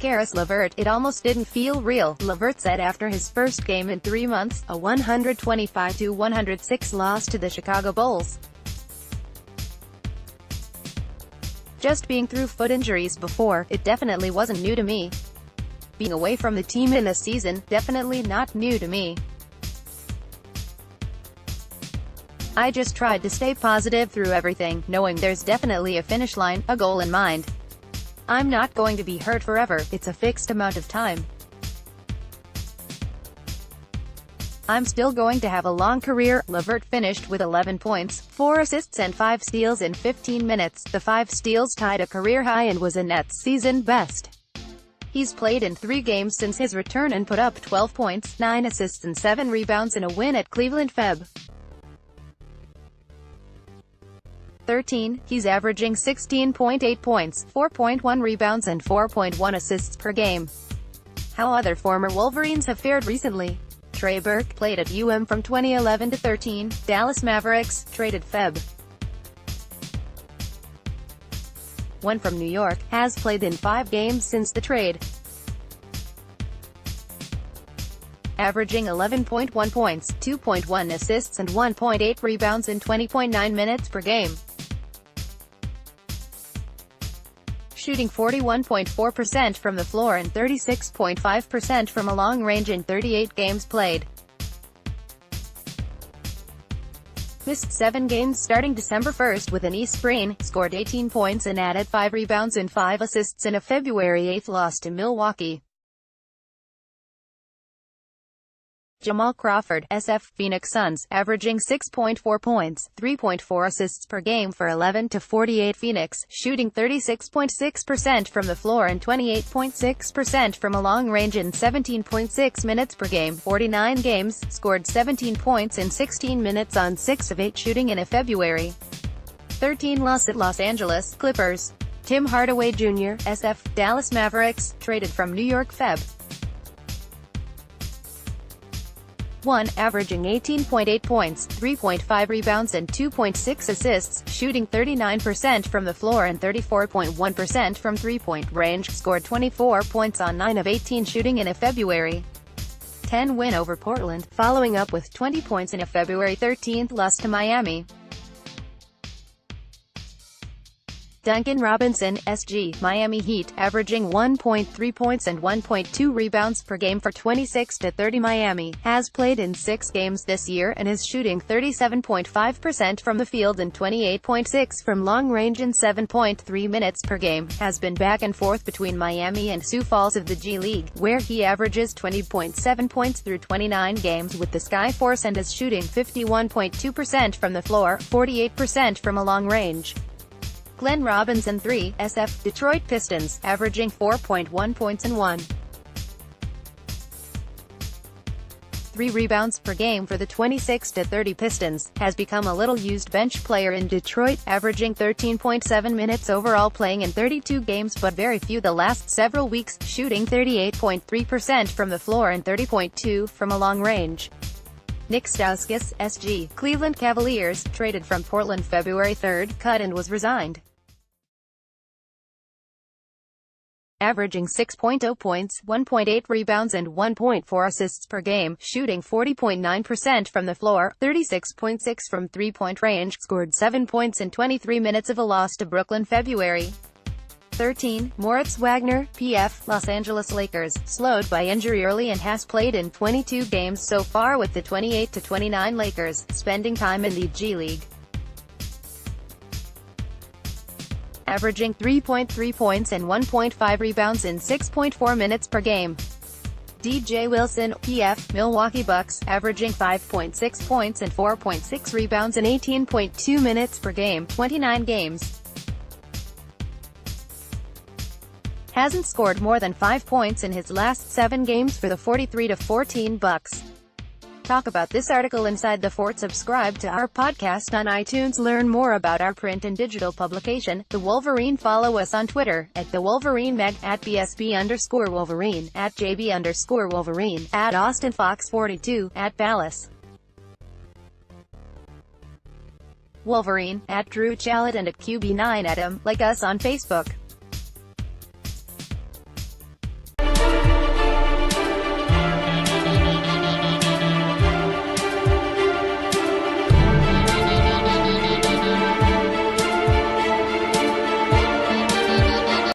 Caris LeVert, "It almost didn't feel real," LeVert said after his first game in 3 months, a 125-106 loss to the Chicago Bulls. "Just being through foot injuries before, it definitely wasn't new to me. Being away from the team in a season, definitely not new to me. I just tried to stay positive through everything, knowing there's definitely a finish line, a goal in mind. I'm not going to be hurt forever, it's a fixed amount of time. I'm still going to have a long career." LeVert finished with 11 points, 4 assists and 5 steals in 15 minutes. The 5 steals tied a career high and was a Nets season best. He's played in 3 games since his return and put up 12 points, 9 assists and 7 rebounds in a win at Cleveland Feb. 13, he's averaging 16.8 points, 4.1 rebounds and 4.1 assists per game. How other former Wolverines have fared recently. Trey Burke played at UM from 2011 to 13, Dallas Mavericks, traded Feb. 1 from New York, has played in 5 games since the trade. Averaging 11.1 points, 2.1 assists and 1.8 rebounds in 20.9 minutes per game. Shooting 41.4% from the floor and 36.5% from a long range in 38 games played. Missed 7 games starting December 1 with an knee sprain, scored 18 points and added 5 rebounds and 5 assists in a February 8 loss to Milwaukee. Jamal Crawford, SF, Phoenix Suns, averaging 6.4 points, 3.4 assists per game for 11-48 Phoenix, shooting 36.6% from the floor and 28.6% from a long range in 17.6 minutes per game, 49 games, scored 17 points in 16 minutes on 6 of 8 shooting in a February 13 loss at Los Angeles Clippers. Tim Hardaway Jr., SF, Dallas Mavericks, traded from New York Feb. 1, averaging 18.8 points, 3.5 rebounds and 2.6 assists, shooting 39% from the floor and 34.1% from three-point range, scored 24 points on 9 of 18 shooting in a February 10 win over Portland, following up with 20 points in a February 13 loss to Miami. Duncan Robinson, SG, Miami Heat, averaging 1.3 points and 1.2 rebounds per game for 26-30 Miami, has played in 6 games this year and is shooting 37.5% from the field and 28.6% from long range in 7.3 minutes per game, has been back and forth between Miami and Sioux Falls of the G League, where he averages 20.7 points through 29 games with the Skyforce and is shooting 51.2% from the floor, 48% from a long range. Glenn Robinson 3, SF, Detroit Pistons, averaging 4.1 points and 1.3 rebounds per game for the 26-30 Pistons, has become a little-used bench player in Detroit, averaging 13.7 minutes overall playing in 32 games but very few the last several weeks, shooting 38.3% from the floor and 30.2% from a long range. Nick Stauskas, SG, Cleveland Cavaliers, traded from Portland February 3, cut and was resigned. Averaging 6.0 points, 1.8 rebounds and 1.4 assists per game, shooting 40.9% from the floor, 36.6% from three-point range, scored 7 points in 23 minutes of a loss to Brooklyn February 13. Moritz Wagner, PF, Los Angeles Lakers, slowed by injury early and has played in 22 games so far with the 28-29 Lakers, spending time in the G League. Averaging 3.3 points and 1.5 rebounds in 6.4 minutes per game. DJ Wilson, PF, Milwaukee Bucks, averaging 5.6 points and 4.6 rebounds in 18.2 minutes per game, 29 games. Hasn't scored more than 5 points in his last 7 games for the 43-14 Bucks. Talk about this article inside the fort. Subscribe to our podcast on iTunes. Learn more about our print and digital publication, The Wolverine. Follow us on Twitter, at The Wolverine Mag, at BSB_Wolverine, at JB_Wolverine, at AustinFox42, at Ballas Wolverine, at Drew Chalet and at QB9 Adam. Like us on Facebook.